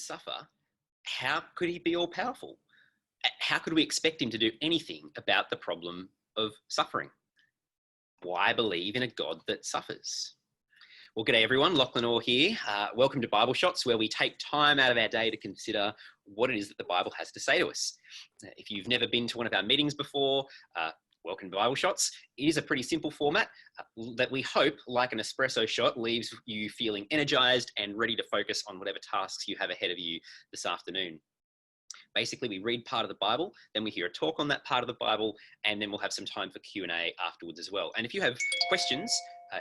suffer, how could he be all powerful? How could we expect him to do anything about the problem of suffering? Why believe in a God that suffers? Well, g'day everyone, Lachlan Orr here. Welcome to Bible Shots, where we take time out of our day to consider what it is that the Bible has to say to us. If you've never been to one of our meetings before, welcome to Bible Shots. It is a pretty simple format that we hope, like an espresso shot, leaves you feeling energized and ready to focus on whatever tasks you have ahead of you this afternoon. Basically, we read part of the Bible, then we hear a talk on that part of the Bible, and then we'll have some time for Q&A afterwards as well. And if you have questions,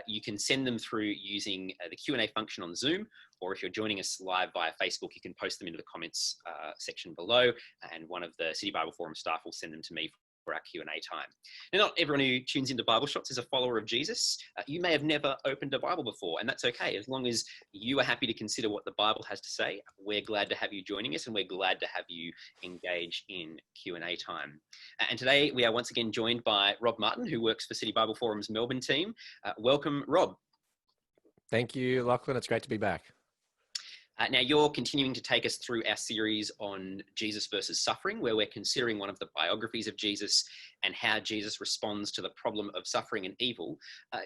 you can send them through using the Q&A function on Zoom, or if you're joining us live via Facebook, you can post them into the comments section below, and one of the City Bible Forum staff will send them to me for our Q&A time. Now, not everyone who tunes into Bible Shots is a follower of Jesus. You may have never opened a Bible before, and that's okay. As long as you are happy to consider what the Bible has to say, we're glad to have you joining us, and we're glad to have you engage in Q&A time. And today we are once again joined by Rob Martin, who works for City Bible Forum's Melbourne team. Welcome, Rob. Thank you, Lachlan. It's great to be back. Now, you're continuing to take us through our series on Jesus versus suffering, where we're considering one of the biographies of Jesus and how Jesus responds to the problem of suffering and evil.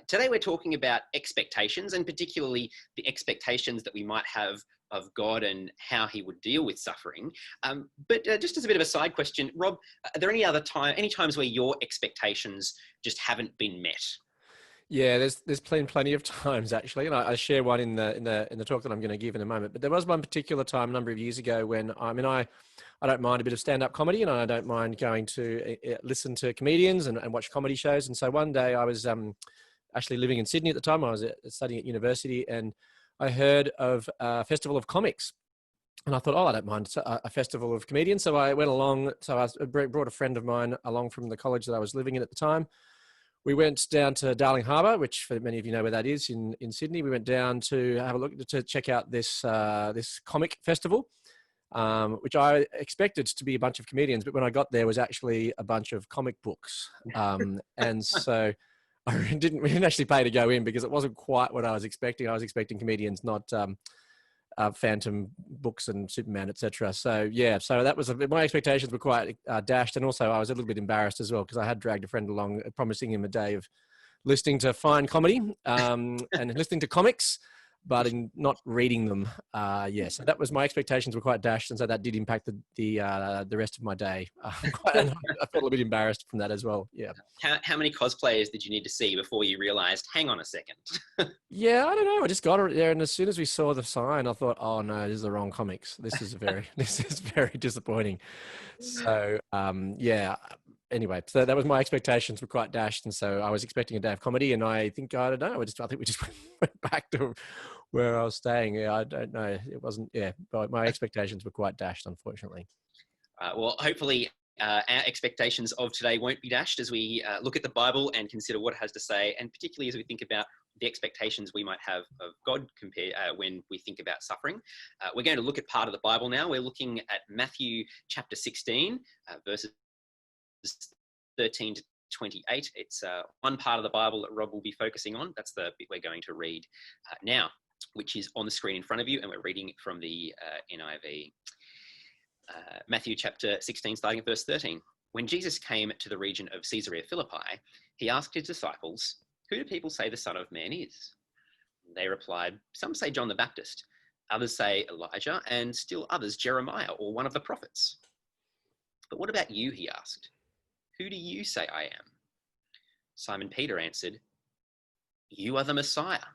Today, we're talking about expectations, and particularly the expectations that we might have of God and how he would deal with suffering. But just as a bit of a side question, Rob, are there any times where your expectations just haven't been met? Yeah, there's plenty of times actually, and I share one in the talk that I'm going to give in a moment. But there was one particular time a number of years ago when I don't mind a bit of stand-up comedy, and I don't mind going to listen to comedians and watch comedy shows. And so one day I was actually living in Sydney at the time. I was studying at university, and I heard of a festival of comics. And I thought, I don't mind a festival of comedians. So I went along. So I brought a friend of mine along from the college that I was living in at the time. We went down to Darling Harbour, which for many of you know where that is in Sydney. We went down to have a look, to check out this comic festival, which I expected to be a bunch of comedians, but when I got there was actually a bunch of comic books. And so we didn't actually pay to go in because it wasn't quite what I was expecting. I was expecting comedians, not Phantom books and Superman, etc. So yeah, so that was my expectations were quite dashed, and also I was a little bit embarrassed as well because I had dragged a friend along, promising him a day of listening to fine comedy and listening to comics, but in not reading them. So that was my expectations were quite dashed, and so that did impact the rest of my day. I felt a little bit embarrassed from that as well. Yeah. How many cosplayers did you need to see before you realised, hang on a second? Yeah, I don't know. I just got it there, and as soon as we saw the sign, I thought, oh no, this is the wrong comics. This is very disappointing. So anyway, so that was my expectations were quite dashed, and so I was expecting a day of comedy, and I think we just went back to where I was staying. Yeah, I don't know. It wasn't. Yeah, but my expectations were quite dashed, unfortunately. Well, hopefully our expectations of today won't be dashed as we look at the Bible and consider what it has to say, and particularly as we think about the expectations we might have of God when we think about suffering. We're going to look at part of the Bible now. We're looking at Matthew chapter 16, verses 13 to 28. It's one part of the Bible that Rob will be focusing on. That's the bit we're going to read now, which is on the screen in front of you, and we're reading from the NIV. Matthew chapter 16, starting at verse 13. When Jesus came to the region of Caesarea Philippi, he asked his disciples, "Who do people say the Son of Man is?" They replied, "Some say John the Baptist, others say Elijah, and still others Jeremiah or one of the prophets." "But what about you?" he asked. "Who do you say I am?" Simon Peter answered, "You are the Messiah,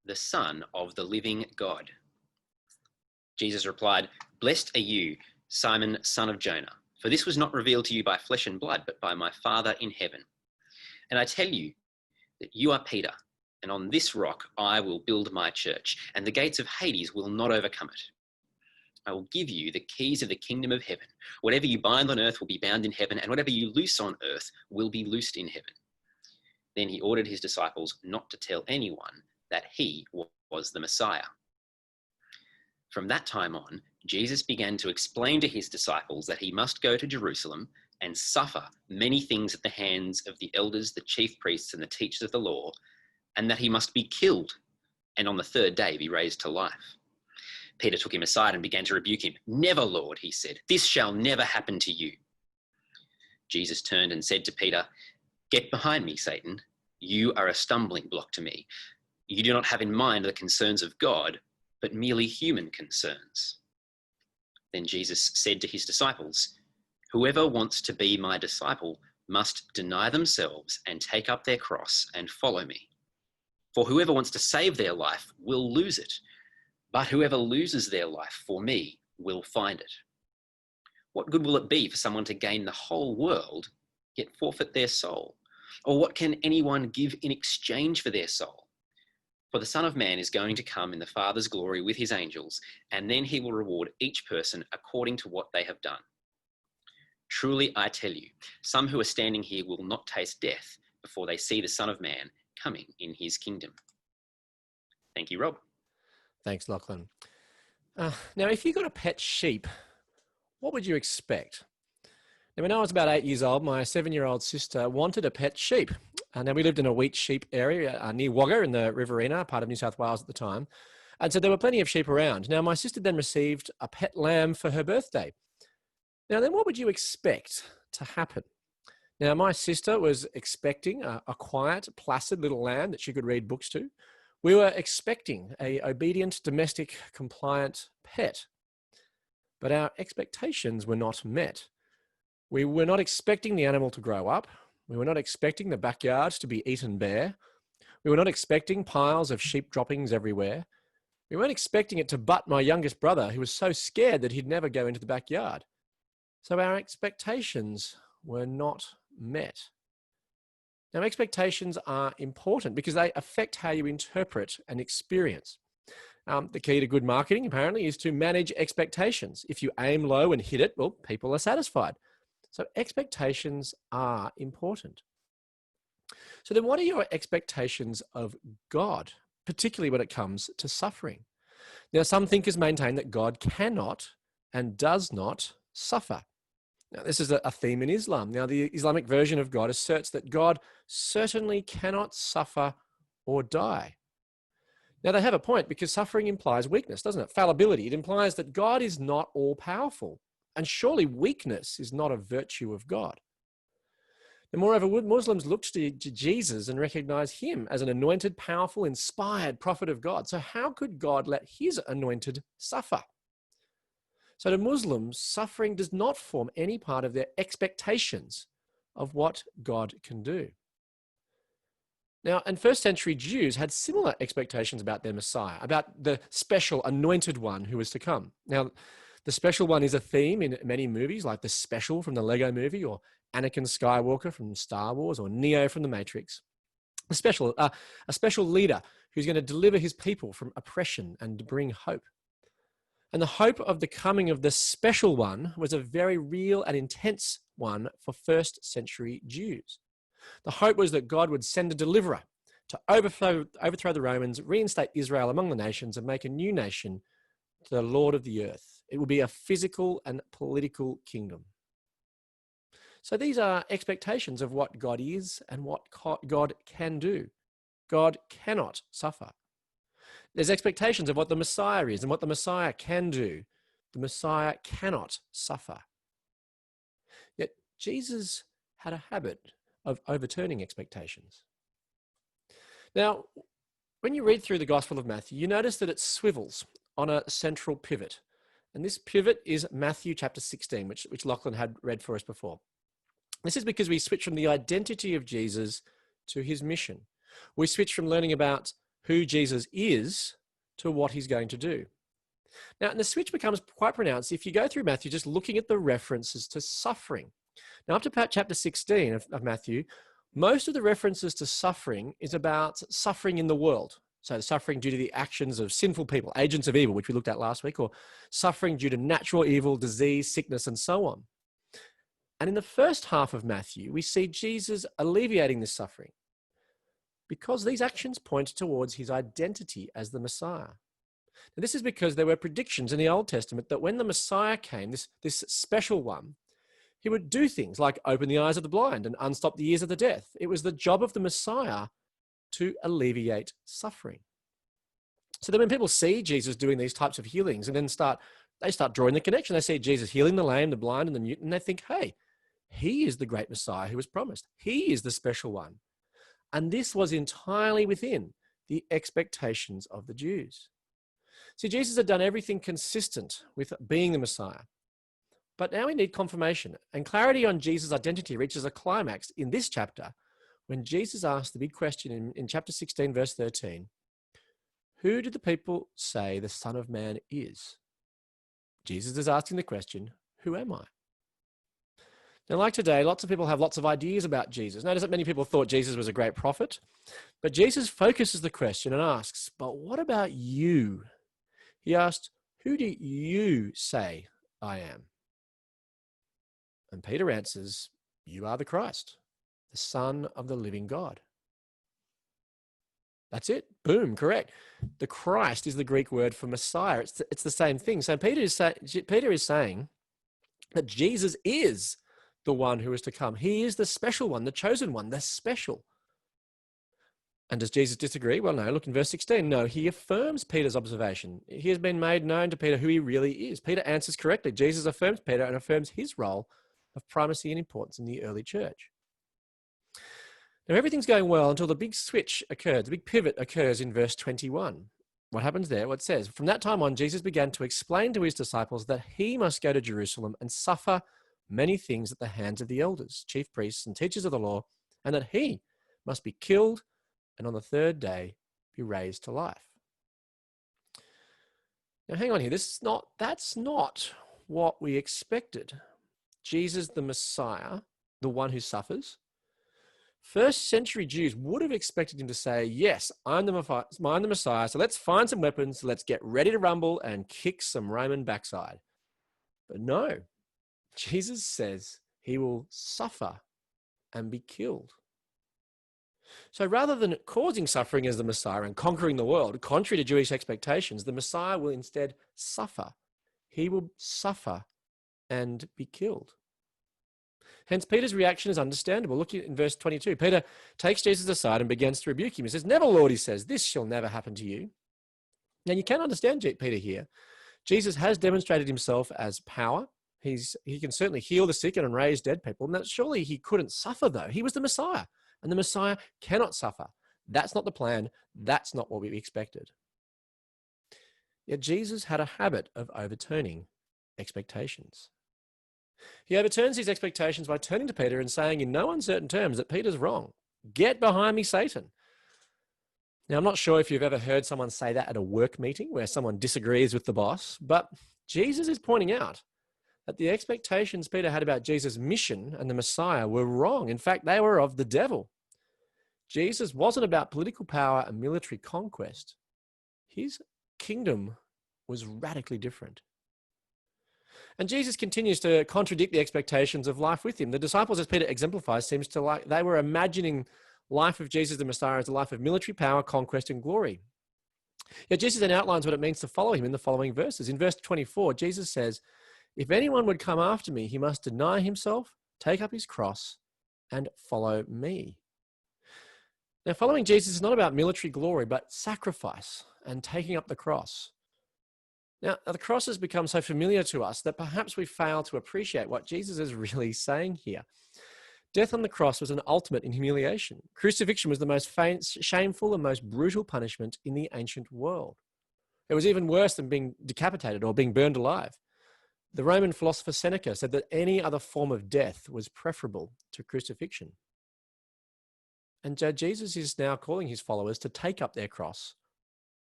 the Son of the living God." Jesus replied, "Blessed are you, Simon, son of Jonah, for this was not revealed to you by flesh and blood, but by my Father in heaven. And I tell you that you are Peter, and on this rock I will build my church, and the gates of Hades will not overcome it. I will give you the keys of the kingdom of heaven. Whatever you bind on earth will be bound in heaven, and whatever you loose on earth will be loosed in heaven." Then he ordered his disciples not to tell anyone that he was the Messiah. From that time on, Jesus began to explain to his disciples that he must go to Jerusalem and suffer many things at the hands of the elders, the chief priests, and the teachers of the law, and that he must be killed and on the third day be raised to life. Peter took him aside and began to rebuke him. "Never, Lord," he said. "This shall never happen to you." Jesus turned and said to Peter, "Get behind me, Satan. You are a stumbling block to me. You do not have in mind the concerns of God, but merely human concerns." Then Jesus said to his disciples, "Whoever wants to be my disciple must deny themselves and take up their cross and follow me. For whoever wants to save their life will lose it, but whoever loses their life for me will find it. What good will it be for someone to gain the whole world, yet forfeit their soul? Or what can anyone give in exchange for their soul? For the Son of Man is going to come in the Father's glory with his angels, and then he will reward each person according to what they have done. Truly, I tell you, some who are standing here will not taste death before they see the Son of Man coming in his kingdom." Thank you, Rob. Thanks, Lachlan. Now, if you got a pet sheep, what would you expect? Now, when I was about 8 years old, my 7-year-old sister wanted a pet sheep. Now, we lived in a wheat sheep area near Wagga in the Riverina, part of New South Wales at the time. And so there were plenty of sheep around. Now, my sister then received a pet lamb for her birthday. Now, then what would you expect to happen? Now, my sister was expecting a quiet, placid little lamb that she could read books to. We were expecting an obedient, domestic, compliant pet. But our expectations were not met. We were not expecting the animal to grow up. We were not expecting the backyard to be eaten bare. We were not expecting piles of sheep droppings everywhere. We weren't expecting it to butt my youngest brother, who was so scared that he'd never go into the backyard. So our expectations were not met. Now, expectations are important because they affect how you interpret an experience. The key to good marketing, apparently, is to manage expectations. If you aim low and hit it, well, people are satisfied. So expectations are important. So then what are your expectations of God, particularly when it comes to suffering? Now, some thinkers maintain that God cannot and does not suffer. Now, this is a theme in Islam. Now, the Islamic version of God asserts that God certainly cannot suffer or die. Now, they have a point because suffering implies weakness, doesn't it? Fallibility. It implies that God is not all-powerful. And surely weakness is not a virtue of God. And moreover, Muslims looked to Jesus and recognized him as an anointed, powerful, inspired prophet of God. So how could God let his anointed suffer? So to Muslims, suffering does not form any part of their expectations of what God can do. Now, and first century Jews had similar expectations about their Messiah, about the special anointed one who was to come. Now, the special one is a theme in many movies, like The Special from the Lego Movie, or Anakin Skywalker from Star Wars, or Neo from The Matrix. A special leader who's going to deliver his people from oppression and bring hope. And the hope of the coming of the special one was a very real and intense one for first century Jews. The hope was that God would send a deliverer to overthrow the Romans, reinstate Israel among the nations, and make a new nation to the Lord of the earth. It would be a physical and political kingdom. So these are expectations of what God is and what God can do. God cannot suffer. There's expectations of what the Messiah is and what the Messiah can do. The Messiah cannot suffer. Yet Jesus had a habit of overturning expectations. Now, when you read through the Gospel of Matthew, you notice that it swivels on a central pivot. And this pivot is Matthew chapter 16, which Lachlan had read for us before. This is because we switch from the identity of Jesus to his mission. We switch from learning about who Jesus is to what he's going to do. Now, and the switch becomes quite pronounced if you go through Matthew just looking at the references to suffering. Now, up to chapter 16 of Matthew, most of the references to suffering is about suffering in the world. So suffering due to the actions of sinful people, agents of evil, which we looked at last week, or suffering due to natural evil, disease, sickness, and so on. And in the first half of Matthew, we see Jesus alleviating this suffering because these actions point towards his identity as the Messiah. Now, this is because there were predictions in the Old Testament that when the Messiah came, this special one, he would do things like open the eyes of the blind and unstop the ears of the deaf. It was the job of the Messiah to alleviate suffering. So then when people see Jesus doing these types of healings and then they start drawing the connection. They see Jesus healing the lame, the blind, and the mute, and they think, hey, he is the great Messiah who was promised. He is the special one. And this was entirely within the expectations of the Jews. See, Jesus had done everything consistent with being the Messiah. But now we need confirmation, and clarity on Jesus' identity reaches a climax in this chapter when Jesus asked the big question in chapter 16, verse 13, who do the people say the Son of Man is? Jesus is asking the question, who am I? Now, like today, lots of people have lots of ideas about Jesus. Notice that many people thought Jesus was a great prophet, but Jesus focuses the question and asks, but what about you? He asked, who do you say I am? And Peter answers, you are the Christ, the Son of the living God. That's it. Boom, correct. The Christ is the Greek word for Messiah. It's the same thing. So Peter is saying that Jesus is the one who is to come. He is the special one, the chosen one, the special. And does Jesus disagree? Well, no. Look in verse 16. No, he affirms Peter's observation. He has been made known to Peter who he really is. Peter answers correctly. Jesus affirms Peter and affirms his role of primacy and importance in the early church. Now, everything's going well until the big switch occurs, the big pivot occurs in verse 21. What happens there? What it says, from that time on, Jesus began to explain to his disciples that he must go to Jerusalem and suffer many things at the hands of the elders, chief priests, and teachers of the law, and that he must be killed and on the third day be raised to life. Now, hang on here. That's not what we expected. Jesus, the Messiah, the one who suffers. First century Jews would have expected him to say, yes, I'm the Messiah, so let's find some weapons, let's get ready to rumble and kick some Roman backside. But no, Jesus says he will suffer and be killed. So rather than causing suffering as the Messiah and conquering the world, contrary to Jewish expectations, the Messiah will instead suffer. He will suffer and be killed. Hence, Peter's reaction is understandable. Look in verse 22. Peter takes Jesus aside and begins to rebuke him. He says, never, Lord, he says, this shall never happen to you. Now, you can understand Peter here. Jesus has demonstrated himself as power. He can certainly heal the sick and raise dead people. And surely he couldn't suffer, though. He was the Messiah, and the Messiah cannot suffer. That's not the plan. That's not what we expected. Yet Jesus had a habit of overturning expectations. He overturns these expectations by turning to Peter and saying in no uncertain terms that Peter's wrong. Get behind me, Satan. Now, I'm not sure if you've ever heard someone say that at a work meeting where someone disagrees with the boss, but Jesus is pointing out that the expectations Peter had about Jesus' mission and the Messiah were wrong. In fact, they were of the devil. Jesus wasn't about political power and military conquest. His kingdom was radically different. And Jesus continues to contradict the expectations of life with him. The disciples, as Peter exemplifies, seems to like they were imagining life of Jesus the Messiah as a life of military power, conquest, and glory. Yet Jesus then outlines what it means to follow him in the following verses. In verse 24, Jesus says, if anyone would come after me, he must deny himself, take up his cross, and follow me. Now, following Jesus is not about military glory, but sacrifice and taking up the cross. Now, the cross has become so familiar to us that perhaps we fail to appreciate what Jesus is really saying here. Death on the cross was an ultimate in humiliation. Crucifixion was the most shameful and most brutal punishment in the ancient world. It was even worse than being decapitated or being burned alive. The Roman philosopher Seneca said that any other form of death was preferable to crucifixion. And Jesus is now calling his followers to take up their cross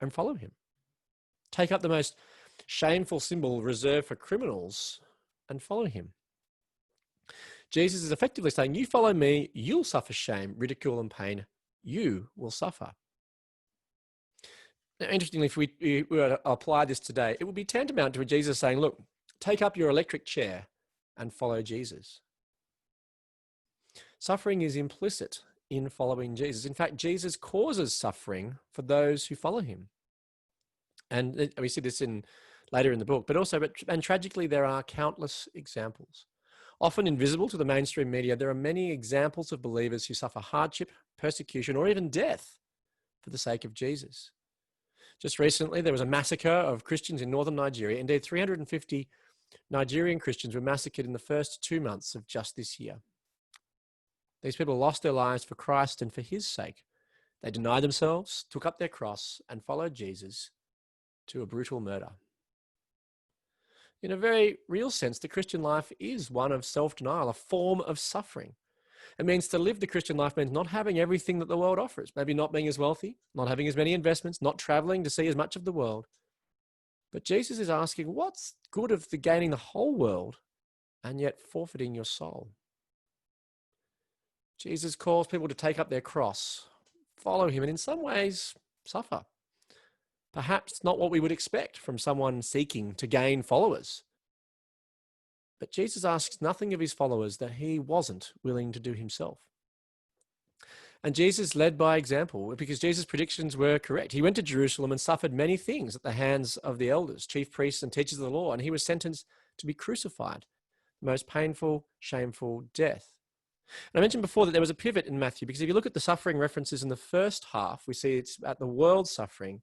and follow him. Take up the most shameful symbol reserved for criminals and follow him. Jesus is effectively saying, you follow me, you'll suffer shame, ridicule, and pain. You will suffer. Now, interestingly, if we were to apply this today, it would be tantamount to Jesus saying, look, take up your electric chair and follow Jesus. Suffering is implicit in following Jesus. In fact, Jesus causes suffering for those who follow him. And we see this later in the book, and tragically, there are countless examples. Often invisible to the mainstream media, there are many examples of believers who suffer hardship, persecution, or even death for the sake of Jesus. Just recently, there was a massacre of Christians in northern Nigeria. Indeed, 350 Nigerian Christians were massacred in the first 2 months of just this year. These people lost their lives for Christ and for his sake. They denied themselves, took up their cross, and followed Jesus to a brutal murder. In a very real sense, the Christian life is one of self-denial, a form of suffering. It means to live the Christian life means not having everything that the world offers, maybe not being as wealthy, not having as many investments, not traveling to see as much of the world. But Jesus is asking, what's good of the gaining the whole world and yet forfeiting your soul? Jesus calls people to take up their cross, follow him, and in some ways suffer. Perhaps not what we would expect from someone seeking to gain followers. But Jesus asks nothing of his followers that he wasn't willing to do himself. And Jesus led by example because Jesus' predictions were correct. He went to Jerusalem and suffered many things at the hands of the elders, chief priests, and teachers of the law, and he was sentenced to be crucified, the most painful, shameful death. And I mentioned before that there was a pivot in Matthew, because if you look at the suffering references in the first half, we see it's about the world's suffering.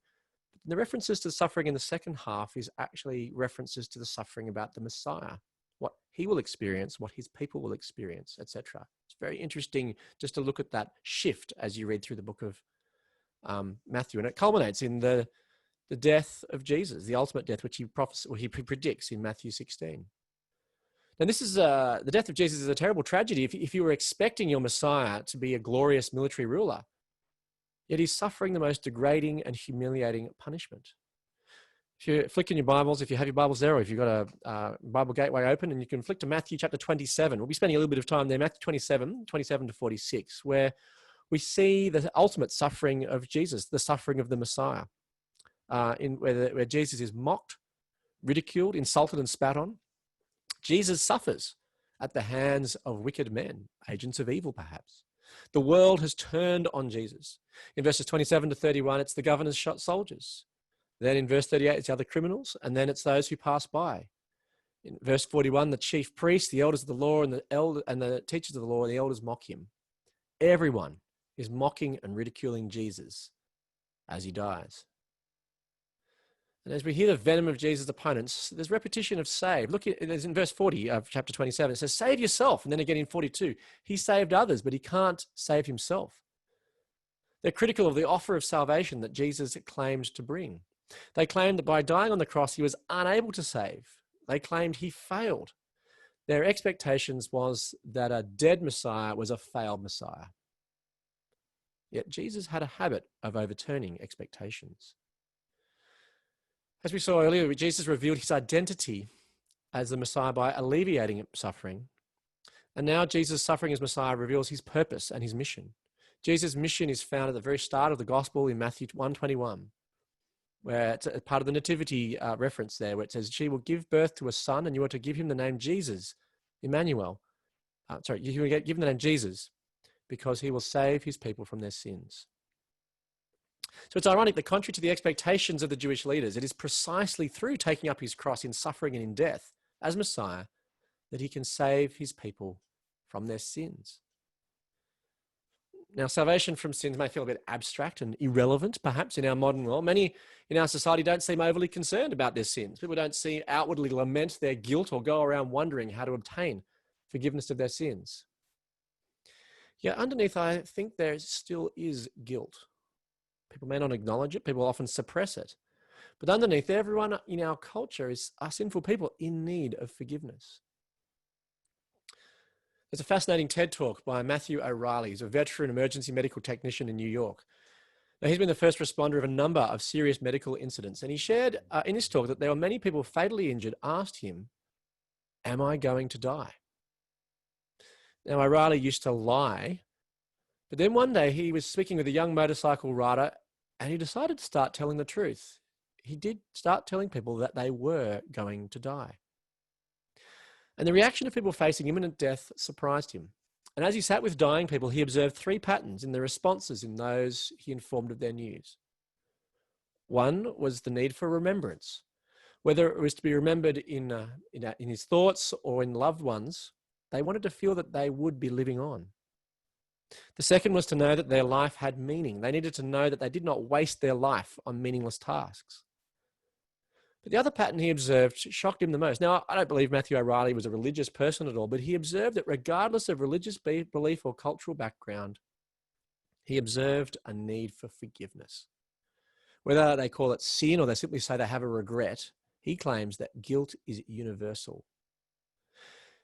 The references to suffering in the second half is actually references to the suffering about the Messiah, what he will experience, what his people will experience, etc. It's very interesting just to look at that shift as you read through the book of Matthew. And it culminates in the death of Jesus, the ultimate death, which he predicts in Matthew 16. And this is the death of Jesus is a terrible tragedy if you were expecting your Messiah to be a glorious military ruler. Yet he's suffering the most degrading and humiliating punishment. If you flick in your Bibles, if you have your Bibles there, or if you've got a Bible Gateway open, and you can flick to Matthew chapter 27. We'll be spending a little bit of time there, Matthew 27 to 46, where we see the ultimate suffering of Jesus, the suffering of the Messiah, where Jesus is mocked, ridiculed, insulted, and spat on. Jesus suffers at the hands of wicked men, agents of evil perhaps. The world has turned on Jesus. In verses 27 to 31, it's the governor's shot soldiers. Then in verse 38, it's the other criminals, and then it's those who pass by. In verse 41, the chief priests, the elders of the law, and the teachers of the law, and the elders mock him. Everyone is mocking and ridiculing Jesus as he dies. And as we hear the venom of Jesus' opponents, there's repetition of save. Look, there's in verse 40 of chapter 27, it says, save yourself. And then again in 42, he saved others, but he can't save himself. They're critical of the offer of salvation that Jesus claimed to bring. They claimed that by dying on the cross, he was unable to save. They claimed he failed. Their expectations was that a dead Messiah was a failed Messiah. Yet Jesus had a habit of overturning expectations. As we saw earlier, Jesus revealed his identity as the Messiah by alleviating suffering. And now Jesus' suffering as Messiah reveals his purpose and his mission. Jesus' mission is found at the very start of the gospel in Matthew 1:21, where it's a part of the nativity reference there, where it says, she will give birth to a son, and you are to give him the name Jesus, Emmanuel. You will give him the name Jesus, because he will save his people from their sins. So it's ironic that contrary to the expectations of the Jewish leaders, it is precisely through taking up his cross in suffering and in death as Messiah that he can save his people from their sins. Now, salvation from sins may feel a bit abstract and irrelevant, perhaps, in our modern world. Many in our society don't seem overly concerned about their sins. People don't see outwardly lament their guilt or go around wondering how to obtain forgiveness of their sins. Yet underneath, I think there still is guilt. People may not acknowledge it. People often suppress it. But underneath, everyone in our culture are sinful people in need of forgiveness. There's a fascinating TED talk by Matthew O'Reilly. He's a veteran emergency medical technician in New York. Now, he's been the first responder of a number of serious medical incidents. And he shared in his talk that there were many people fatally injured asked him, am I going to die? Now, O'Reilly used to lie. But then one day he was speaking with a young motorcycle rider and he decided to start telling the truth. He did start telling people that they were going to die. And the reaction of people facing imminent death surprised him. And as he sat with dying people, he observed three patterns in the responses in those he informed of their news. One was the need for remembrance. Whether it was to be remembered in his thoughts or in loved ones, they wanted to feel that they would be living on. The second was to know that their life had meaning. They needed to know that they did not waste their life on meaningless tasks. But the other pattern he observed shocked him the most. Now, I don't believe Matthew O'Reilly was a religious person at all, but he observed that regardless of religious belief or cultural background, he observed a need for forgiveness. Whether they call it sin or they simply say they have a regret, he claims that guilt is universal.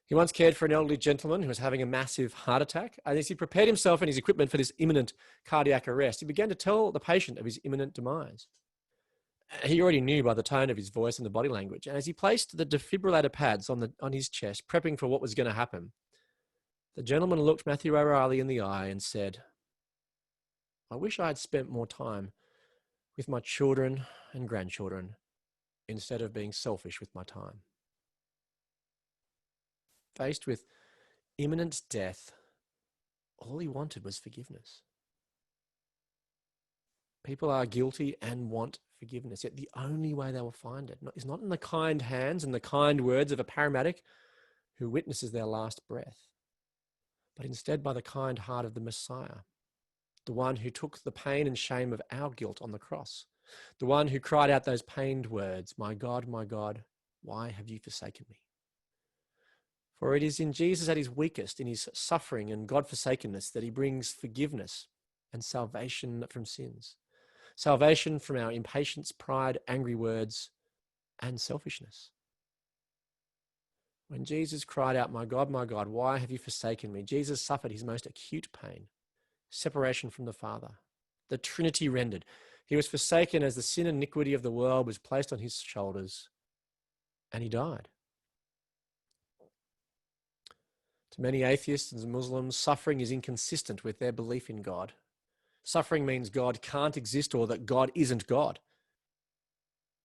He once cared for an elderly gentleman who was having a massive heart attack, and as he prepared himself and his equipment for this imminent cardiac arrest, he began to tell the patient of his imminent demise. He already knew by the tone of his voice and the body language, and as he placed the defibrillator pads on his chest, prepping for what was going to happen, the gentleman looked Matthew O'Reilly in the eye and said, "I wish I had spent more time with my children and grandchildren instead of being selfish with my time." Faced with imminent death, all he wanted was forgiveness. People are guilty and want forgiveness, yet the only way they will find it is not in the kind hands and the kind words of a paramedic who witnesses their last breath, but instead by the kind heart of the Messiah, the one who took the pain and shame of our guilt on the cross, the one who cried out those pained words, my God, why have you forsaken me?" For it is in Jesus at his weakest, in his suffering and God-forsakenness, that he brings forgiveness and salvation from sins, salvation from our impatience, pride, angry words, and selfishness. When Jesus cried out, my God, why have you forsaken me?" Jesus suffered his most acute pain, separation from the Father, the Trinity rendered. He was forsaken as the sin and iniquity of the world was placed on his shoulders, and he died. To many atheists and Muslims, suffering is inconsistent with their belief in God. Suffering means God can't exist or that God isn't God.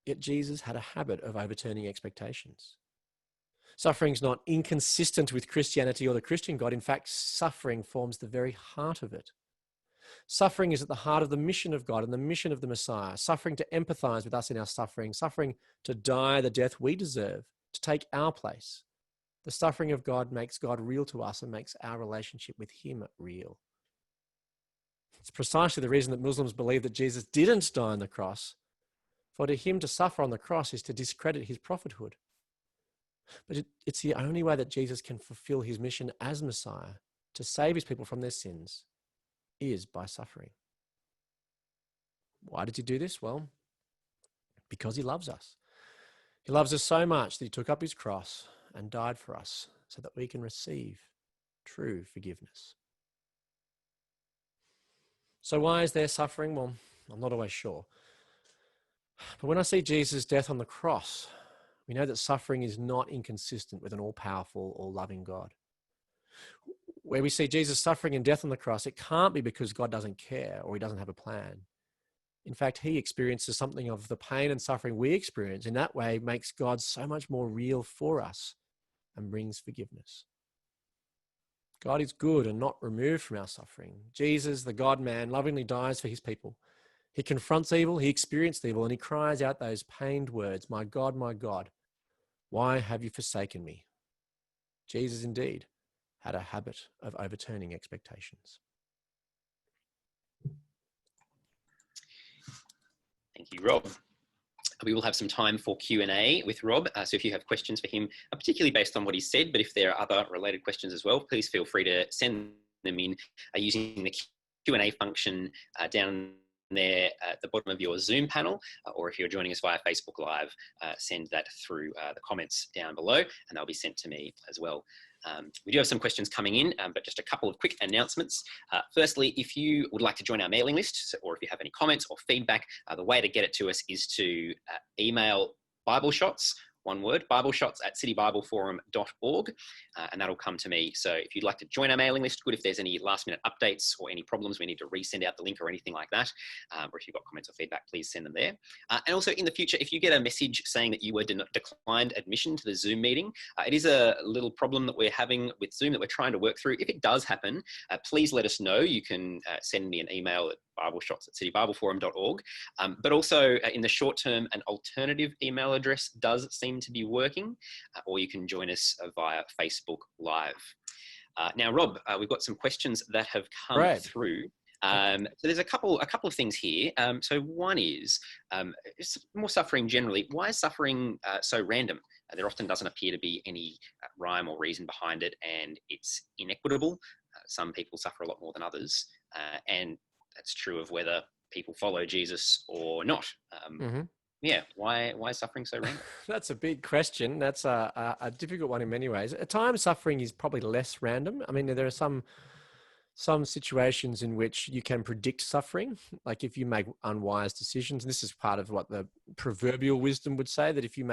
Yet Jesus had a habit of overturning expectations. Suffering is not inconsistent with Christianity or the Christian God. In fact, suffering forms the very heart of it. Suffering is at the heart of the mission of God and the mission of the Messiah. Suffering to empathize with us in our suffering. Suffering to die the death we deserve, to take our place. The suffering of God makes God real to us and makes our relationship with him real. It's precisely the reason that Muslims believe that Jesus didn't die on the cross. For to him to suffer on the cross is to discredit his prophethood. But it's the only way that Jesus can fulfill his mission as Messiah, to save his people from their sins, is by suffering. Why did he do this? Well, because he loves us. He loves us so much that he took up his cross and died for us so that we can receive true forgiveness. So why is there suffering? Well, I'm not always sure. But when I see Jesus' death on the cross, we know that suffering is not inconsistent with an all-powerful or loving God. Where we see Jesus suffering and death on the cross, it can't be because God doesn't care or he doesn't have a plan. In fact, he experiences something of the pain and suffering we experience. In that way, makes God so much more real for us and brings forgiveness. God is good and not removed from our suffering. Jesus, the God-man, lovingly dies for his people. He confronts evil, he experienced evil, and he cries out those pained words, my God, why have you forsaken me?" Jesus indeed had a habit of overturning expectations. Thank you, Rob. We will have some time for Q&A with Rob. So if you have questions for him, particularly based on what he said, but if there are other related questions as well, please feel free to send them in using the Q&A function down there at the bottom of your Zoom panel, or if you're joining us via Facebook Live, send that through the comments down below, and they'll be sent to me as well. We do have some questions coming in, but just a couple of quick announcements. Firstly, if you would like to join our mailing list, or if you have any comments or feedback, the way to get it to us is to email Bible Shots, one word, bibleshots@citybibleforum.org, and that'll come to me. So if you'd like to join our mailing list, good. If there's any last minute updates or any problems, we need to resend out the link or anything like that, or if you've got comments or feedback, please send them there. And also in the future, if you get a message saying that you were declined admission to the Zoom meeting, it is a little problem that we're having with Zoom that we're trying to work through. If it does happen, please let us know. You can send me an email at bibleshots@citybibleforum.org. But also in the short term, an alternative email address does seem to be working, or you can join us via Facebook Live. Now, Rob, we've got some questions that have come Right. through. So there's a couple of things here. So one is more suffering generally. Why is suffering so random? There often doesn't appear to be any rhyme or reason behind it, and it's inequitable. Some people suffer a lot more than others, and that's true of whether people follow Jesus or not. Mm-hmm. Yeah, why is suffering so random? That's a big question. That's a difficult one in many ways. At times, suffering is probably less random. I mean, there are some situations in which you can predict suffering, like if you make unwise decisions. And this is part of what the proverbial wisdom would say, that if you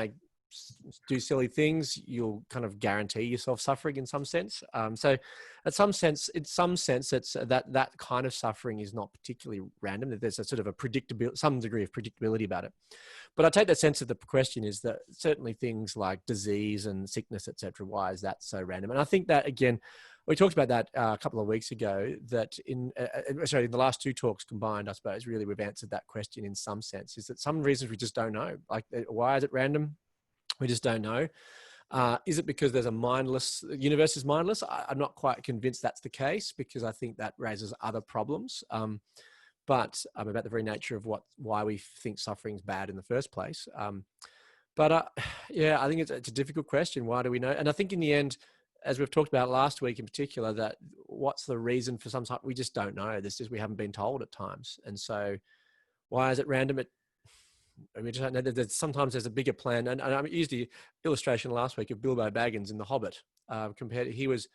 do silly things, you'll kind of guarantee yourself suffering in some sense. So in some sense, it's that kind of suffering is not particularly random, that there's a sort of some degree of predictability about it. But I take that sense of the question is that certainly things like disease and sickness, etc. Why is that so random? And I think that, again, we talked about that a couple of weeks ago, that in the last two talks combined, I suppose, really we've answered that question in some sense, is that some reasons we just don't know. Like, why is it random? We just don't know. Is it because the universe is mindless? I'm not quite convinced that's the case, because I think that raises other problems. But about the very nature of why we think suffering's bad in the first place. Yeah, I think it's a difficult question. Why do we know? And I think in the end, as we've talked about last week in particular, that what's the reason for some time? We just don't know. We haven't been told at times. And so why is it random? We just don't know. Sometimes there's a bigger plan. And I used the illustration last week of Bilbo Baggins in The Hobbit. He was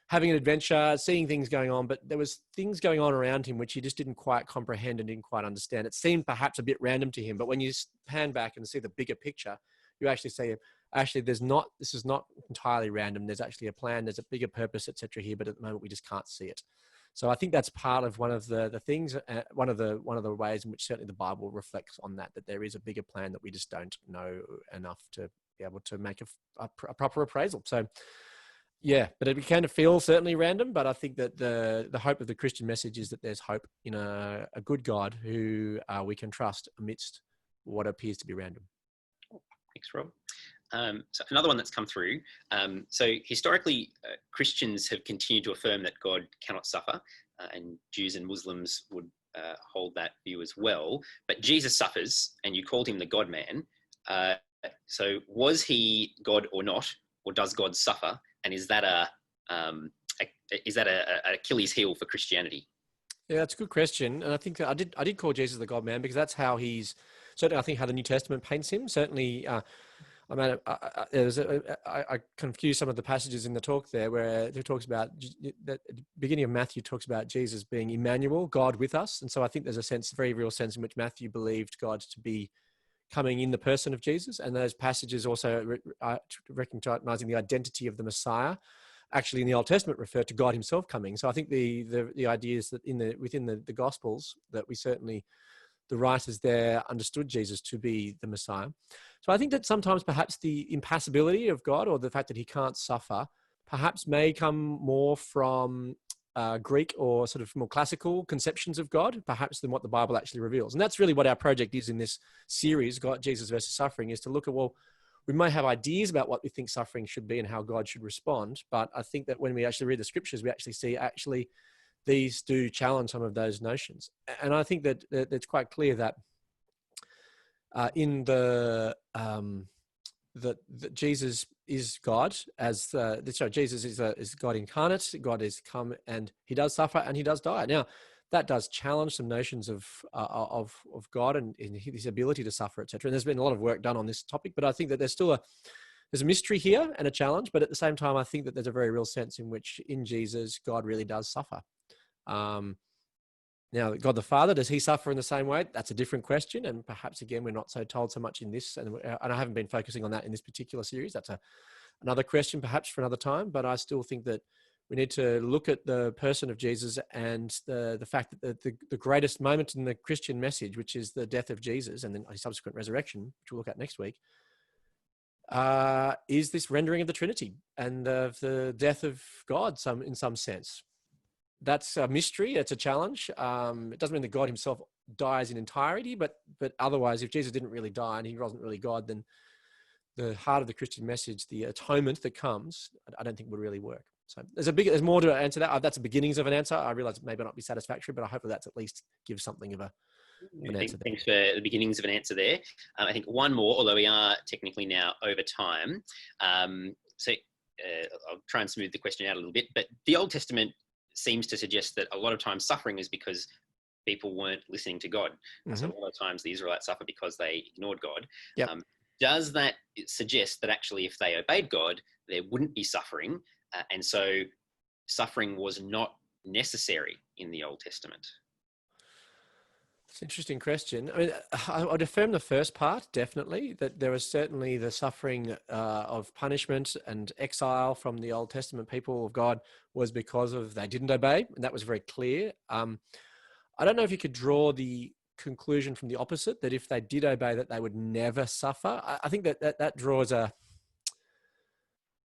having an adventure, seeing things going on, but there was things going on around him which he just didn't quite comprehend and didn't quite understand. It seemed perhaps a bit random to him, but when you pan back and see the bigger picture, you actually see, this is not entirely random. There's actually a plan, there's a bigger purpose, etc. here, but at the moment we just can't see it. So I think that's part of one of the things, one of the ways in which certainly the Bible reflects on that there is a bigger plan that we just don't know enough to be able to make a proper appraisal. So yeah, but it can feel certainly random, but I think that the hope of the Christian message is that there's hope in a good God who we can trust amidst what appears to be random. Thanks, Rob. So another one that's come through. So historically, Christians have continued to affirm that God cannot suffer, and Jews and Muslims would hold that view as well. But Jesus suffers, and you called him the God-man. So was he God or not, or does God suffer? And is that an Achilles heel for Christianity? Yeah, that's a good question, and I think I did call Jesus the God-man because that's how he's certainly, I think, how the New Testament paints him. Certainly, I confused some of the passages in the talk there where it talks about that at the beginning of Matthew talks about Jesus being Emmanuel, God with us, and so I think there's a very real sense in which Matthew believed God to be coming in the person of Jesus, and those passages also recognizing the identity of the Messiah actually in the Old Testament refer to God himself coming. So I think the idea is that within the Gospels that we certainly, the writers there understood Jesus to be the Messiah. So I think that sometimes perhaps the impassibility of God, or the fact that he can't suffer, perhaps may come more from Greek or sort of more classical conceptions of God, perhaps, than what the Bible actually reveals. And that's really what our project is in this series, God, Jesus versus Suffering, is to look at, well, we may have ideas about what we think suffering should be and how God should respond, but I think that when we actually read the scriptures, we actually see these do challenge some of those notions. And I think that it's quite clear that that Jesus is God, Jesus is God incarnate. God is come and he does suffer and he does die. Now, that does challenge some notions of God and his ability to suffer, etc. And there's been a lot of work done on this topic, but I think that there's a mystery here and a challenge. But at the same time, I think that there's a very real sense in which in Jesus, God really does suffer. Now, God the Father, does he suffer in the same way? That's a different question. And perhaps, again, we're not so told so much in this. And I haven't been focusing on that in this particular series. That's another question, perhaps, for another time. But I still think that we need to look at the person of Jesus and the fact that the greatest moment in the Christian message, which is the death of Jesus and then his subsequent resurrection, which we'll look at next week, is this rendering of the Trinity and of the death of God in some sense. That's a mystery. It's a challenge. It doesn't mean that God himself dies in entirety, but otherwise, if Jesus didn't really die and he wasn't really God, then the heart of the Christian message, the atonement that comes, I don't think would really work. So there's more to answer that. That's the beginnings of an answer. I realize it may not be satisfactory, but I hope that's at least gives something of an answer there. Thanks for the beginnings of an answer there. I think one more, although we are technically now over time. I'll try and smooth the question out a little bit, but the Old Testament seems to suggest that a lot of times suffering is because people weren't listening to God. Mm-hmm. So a lot of times the Israelites suffer because they ignored God. Yep. Does that suggest that actually if they obeyed God, there wouldn't be suffering? And so suffering was not necessary in the Old Testament? It's an interesting question. I mean, I'd affirm the first part, definitely, that there was certainly the suffering of punishment and exile from the Old Testament people of God was because of they didn't obey, and that was very clear. I don't know if you could draw the conclusion from the opposite, that if they did obey, that they would never suffer. I think that draws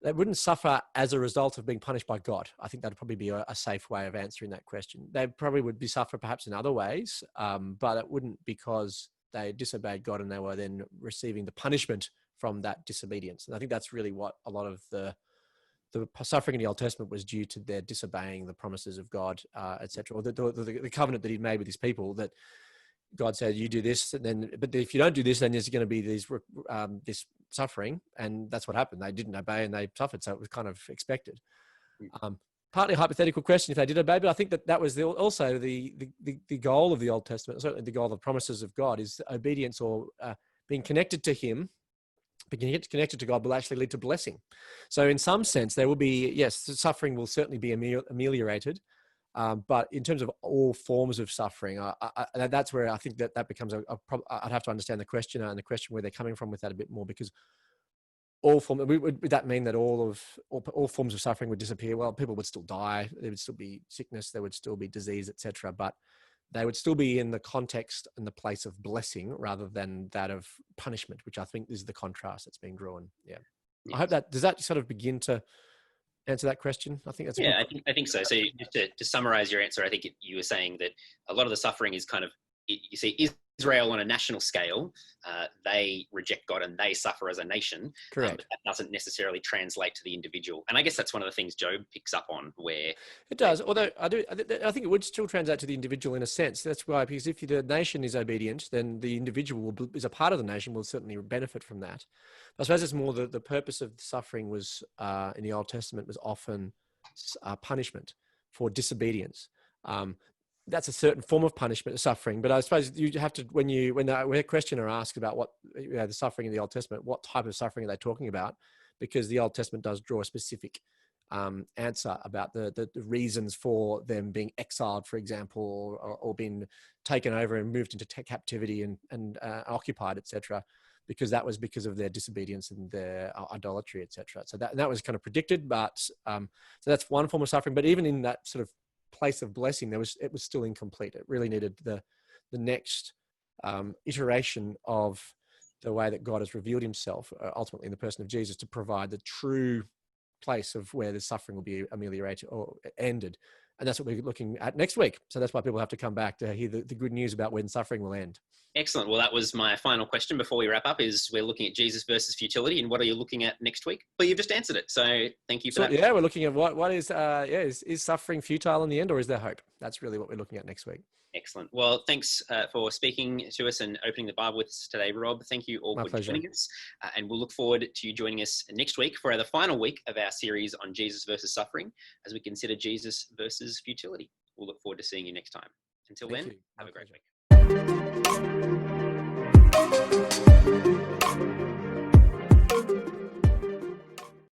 they wouldn't suffer as a result of being punished by God. I think that'd probably be a safe way of answering that question. They probably would be suffer perhaps in other ways, but it wouldn't because they disobeyed God and they were then receiving the punishment from that disobedience. And I think that's really what a lot of the suffering in the Old Testament was due to their disobeying the promises of God, etc., or the covenant that He'd made with His people, that God said, you do this, but if you don't do this, then there's going to be this suffering, and that's what happened. They didn't obey and they suffered, so it was kind of expected. Partly a hypothetical question if they did obey, but I think that was also the goal of the Old Testament, certainly the goal of the promises of God, is obedience or being connected to Him. Being connected to God will actually lead to blessing. So in some sense, there will be, yes, suffering will certainly be ameliorated. But in terms of all forms of suffering, that's where I think that becomes I'd have to understand the questioner and the question where they're coming from with that a bit more, because would that mean that all forms of suffering would disappear? Well, people would still die. There would still be sickness. There would still be disease, etc. But they would still be in the context and the place of blessing rather than that of punishment, which I think is the contrast that's being drawn. Yeah. Yes. I hope does that sort of begin to answer that question? I think that's I think so. So just to summarize your answer, I think you were saying that a lot of the suffering is kind of, you see Israel on a national scale, they reject God and they suffer as a nation. Correct. But that doesn't necessarily translate to the individual. And I guess that's one of the things Job picks up on, where it does. Although I think it would still translate to the individual in a sense. That's why, because if the nation is obedient, then the individual is a part of the nation, will certainly benefit from that. I suppose it's more the purpose of suffering was in the Old Testament was often punishment for disobedience. That's a certain form of punishment, suffering. But I suppose you have to, when a questioner asks about what the suffering in the Old Testament, what type of suffering are they talking about? Because the Old Testament does draw a specific answer about the reasons for them being exiled, for example, or being taken over and moved into captivity and occupied, etc. Because that was because of their disobedience and their idolatry, etc. So that was kind of predicted, but so that's one form of suffering. But even in that sort of place of blessing, it was still incomplete. It really needed the next iteration of the way that God has revealed Himself, ultimately in the person of Jesus, to provide the true place of where the suffering will be ameliorated or ended. And that's what we're looking at next week. So that's why people have to come back to hear the good news about when suffering will end. Excellent. Well, that was my final question before we wrap up, is we're looking at Jesus versus futility. And what are you looking at next week? Well, you've just answered it. So thank you for that. Yeah, we're looking at what is suffering futile in the end, or is there hope? That's really what we're looking at next week. Excellent. Well, thanks for speaking to us and opening the Bible with us today, Rob. Thank you all for joining us. And we'll look forward to you joining us next week for the final week of our series on Jesus versus suffering, as we consider Jesus versus futility. We'll look forward to seeing you next time. Until then, have a great week.